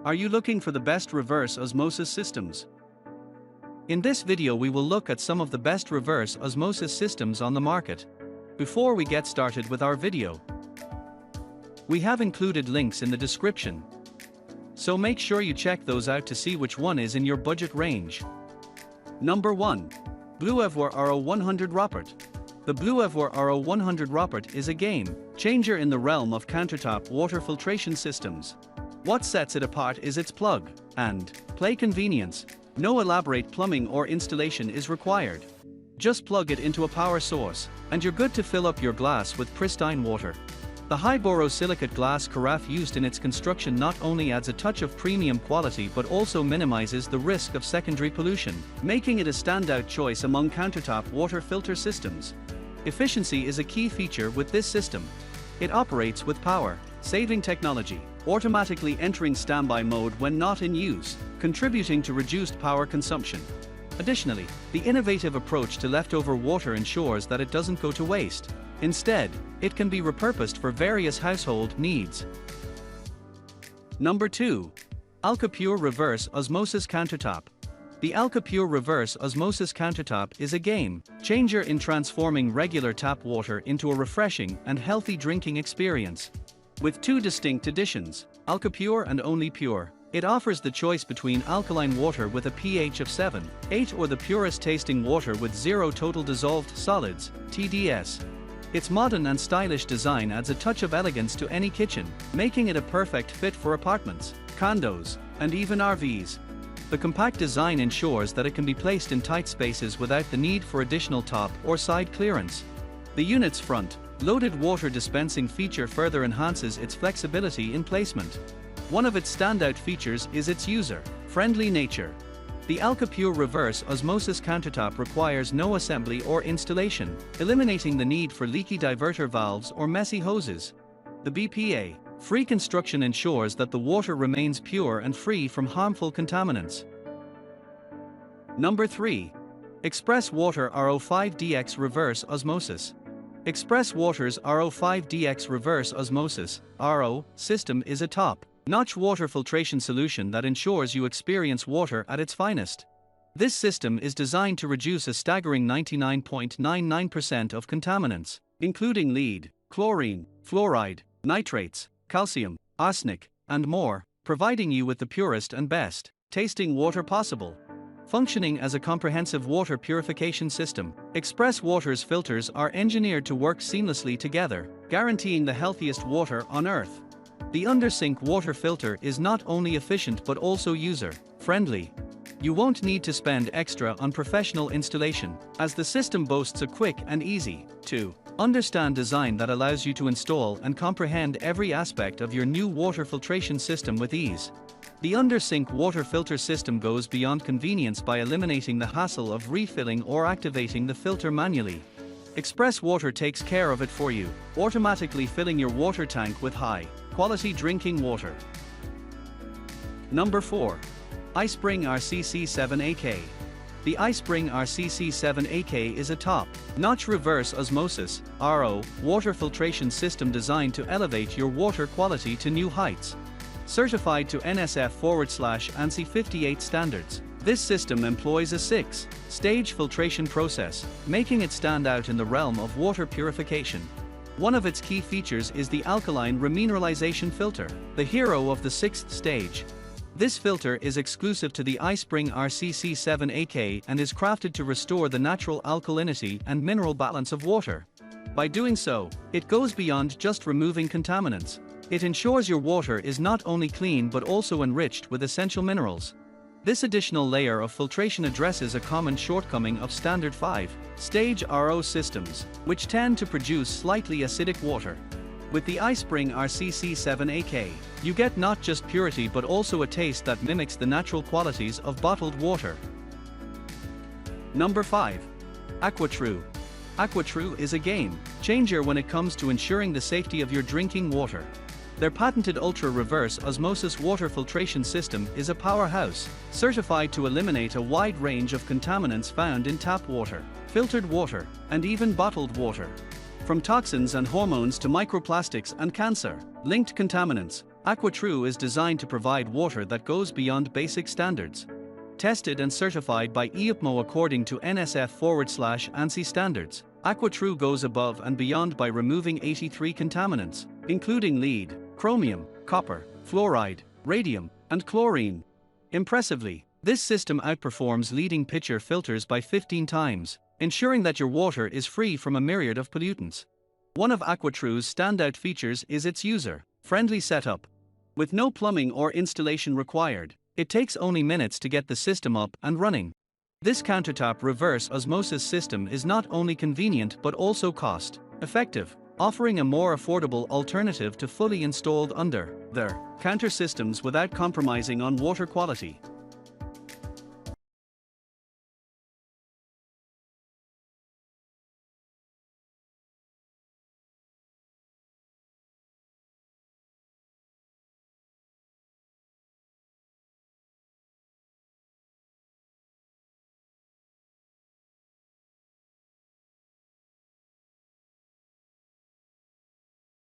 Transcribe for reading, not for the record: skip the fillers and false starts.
Are you looking for the best reverse osmosis systems? In this video we will look at some of the best reverse osmosis systems on the market. Before we get started with our video, we have included links in the description, so make sure you check those out to see which one is in your budget range. Number 1. Bluevua RO100ROPOT. The Bluevua RO100ROPOT is a game changer in the realm of countertop water filtration systems. What sets it apart is its plug and play convenience. No elaborate plumbing or installation is required. Just plug it into a power source, and you're good to fill up your glass with pristine water. The high borosilicate glass carafe used in its construction not only adds a touch of premium quality but also minimizes the risk of secondary pollution, making it a standout choice among countertop water filter systems. Efficiency is a key feature with this system. It operates with power-saving technology, automatically entering standby mode when not in use, contributing to reduced power consumption. Additionally, the innovative approach to leftover water ensures that it doesn't go to waste. Instead, it can be repurposed for various household needs. Number 2. AlcaPure Reverse Osmosis Countertop. The AlcaPure Reverse Osmosis Countertop is a game changer in transforming regular tap water into a refreshing and healthy drinking experience. With two distinct editions, AlcaPure and Only Pure, it offers the choice between alkaline water with a pH of 7, 8 or the purest tasting water with zero total dissolved solids, TDS. Its modern and stylish design adds a touch of elegance to any kitchen, making it a perfect fit for apartments, condos, and even RVs. The compact design ensures that it can be placed in tight spaces without the need for additional top or side clearance. The unit's front-loaded water dispensing feature further enhances its flexibility in placement. One of its standout features is its user-friendly nature. The AlcaPure Reverse Osmosis Countertop requires no assembly or installation, eliminating the need for leaky diverter valves or messy hoses. The BPA-free construction ensures that the water remains pure and free from harmful contaminants. Number 3. Express Water RO5DX Reverse Osmosis. Express Water's RO5DX Reverse Osmosis (RO) system is a top-notch water filtration solution that ensures you experience water at its finest. This system is designed to reduce a staggering 99.99% of contaminants, including lead, chlorine, fluoride, nitrates, calcium, arsenic, and more, providing you with the purest and best tasting water possible. Functioning as a comprehensive water purification system, Express Water's filters are engineered to work seamlessly together, guaranteeing the healthiest water on Earth. The undersink water filter is not only efficient but also user-friendly. You won't need to spend extra on professional installation, as the system boasts a quick and easy-to-understand design that allows you to install and comprehend every aspect of your new water filtration system with ease. The undersink water filter system goes beyond convenience by eliminating the hassle of refilling or activating the filter manually. Express Water takes care of it for you, automatically filling your water tank with high-quality drinking water. Number 4. iSpring RCC7AK. The iSpring RCC7AK is a top-notch reverse osmosis (RO) water filtration system designed to elevate your water quality to new heights. Certified to NSF/ANSI 58 standards, this system employs a 6-stage filtration process, making it stand out in the realm of water purification. One of its key features is the alkaline remineralization filter, the hero of the 6th stage. This filter is exclusive to the iSpring RCC7AK and is crafted to restore the natural alkalinity and mineral balance of water. By doing so, it goes beyond just removing contaminants. It ensures your water is not only clean but also enriched with essential minerals. This additional layer of filtration addresses a common shortcoming of standard 5-stage RO systems, which tend to produce slightly acidic water. With the iSpring RCC7AK, you get not just purity but also a taste that mimics the natural qualities of bottled water. Number 5. AquaTru. AquaTru is a game changer when it comes to ensuring the safety of your drinking water. Their patented ultra-reverse osmosis water filtration system is a powerhouse, certified to eliminate a wide range of contaminants found in tap water, filtered water, and even bottled water. From toxins and hormones to microplastics and cancer-linked contaminants, AquaTru is designed to provide water that goes beyond basic standards. Tested and certified by ISPMO according to NSF/ANSI standards, AquaTru goes above and beyond by removing 83 contaminants, including lead, chromium, copper, fluoride, radium, and chlorine. Impressively, this system outperforms leading pitcher filters by 15 times, ensuring that your water is free from a myriad of pollutants. One of AquaTru's standout features is its user-friendly setup. With no plumbing or installation required, it takes only minutes to get the system up and running. This Countertop reverse osmosis system is not only convenient but also cost-effective, offering a more affordable alternative to fully installed under-the-counter systems without compromising on water quality.